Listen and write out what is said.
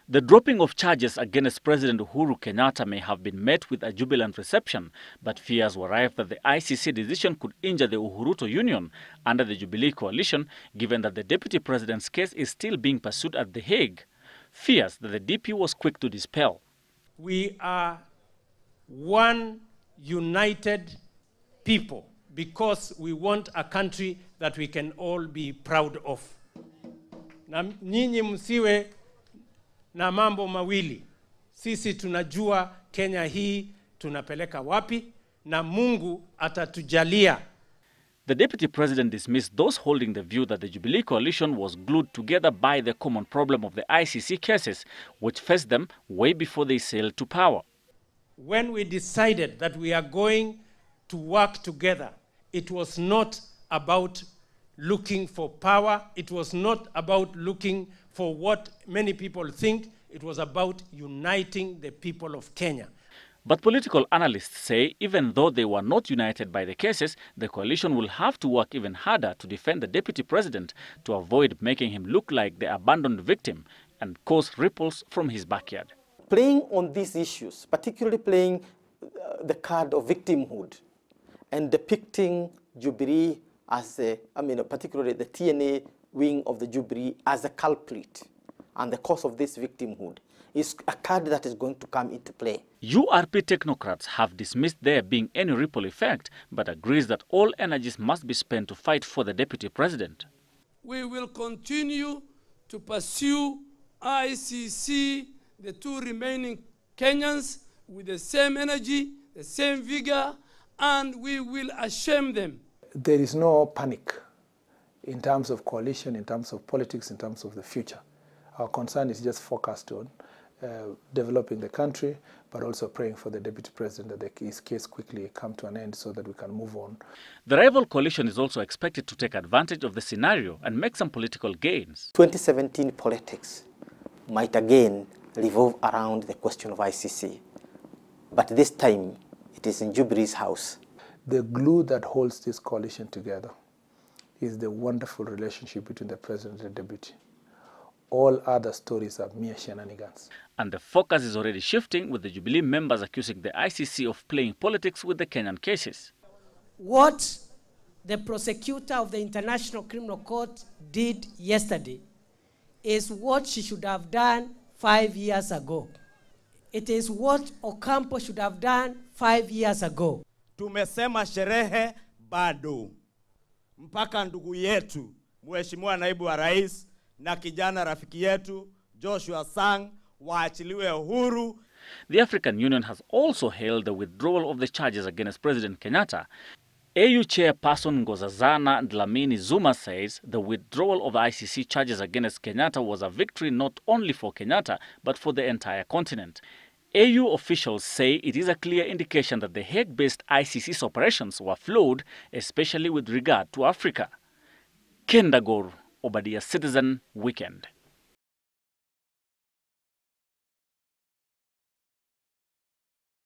The dropping of charges against President Uhuru Kenyatta may have been met with a jubilant reception, but fears were rife that the ICC decision could injure the UHURUTO union under the Jubilee coalition, given that the deputy president's case is still being pursued at The Hague. Fears that the DP was quick to dispel. We are one united people because we want a country that we can all be proud of. Na nyinyi msiwe na mambo mawili. Sisi tunajua Kenya hii tunapeleka wapi na Mungu atatujalia. The deputy president dismissed those holding the view that the Jubilee coalition was glued together by the common problem of the ICC cases, which faced them way before they sailed to power. When we decided that we are going to work together, it was not about looking for power. It was not about looking for what many people think. It was about uniting the people of Kenya. But political analysts say even though they were not united by the cases, the coalition will have to work even harder to defend the deputy president to avoid making him look like the abandoned victim and cause ripples from his backyard. Playing on these issues, particularly playing the card of victimhood and depicting Jubilee as particularly the TNA wing of the Jubilee as a culprit and the cause of this victimhood is a card that is going to come into play. URP technocrats have dismissed there being any ripple effect, but agrees that all energies must be spent to fight for the deputy president. We will continue to pursue ICC, the two remaining Kenyans, with the same energy, the same vigor, and we will shame them. There is no panic in terms of coalition, in terms of politics, in terms of the future. Our concern is just focused on developing the country, but also praying for the deputy president that his case quickly come to an end so that we can move on. The rival coalition is also expected to take advantage of the scenario and make some political gains. 2017 politics might again revolve around the question of ICC, but this time it is in Jubilee's house. The glue that holds this coalition together is the wonderful relationship between the president and the deputy. All other stories are mere shenanigans. And the focus is already shifting, with the Jubilee members accusing the ICC of playing politics with the Kenyan cases. What the prosecutor of the International Criminal Court did yesterday is what she should have done 5 years ago. It is what Ocampo should have done 5 years ago. Tumesema sherehe bado. Mpaka ndugu yetu, Mheshimiwa Naibu wa Rais, na kijana rafiki yetu Joshua Sang waachiliwe huru. The African Union has also hailed the withdrawal of the charges against President Kenyatta. AU chairperson Nkosazana Dlamini Zuma says the withdrawal of the ICC charges against Kenyatta was a victory not only for Kenyatta but for the entire continent. AU officials say it is a clear indication that the Hague-based ICC's operations were flawed, especially with regard to Africa. Kendagor, Obadia Citizen Weekend.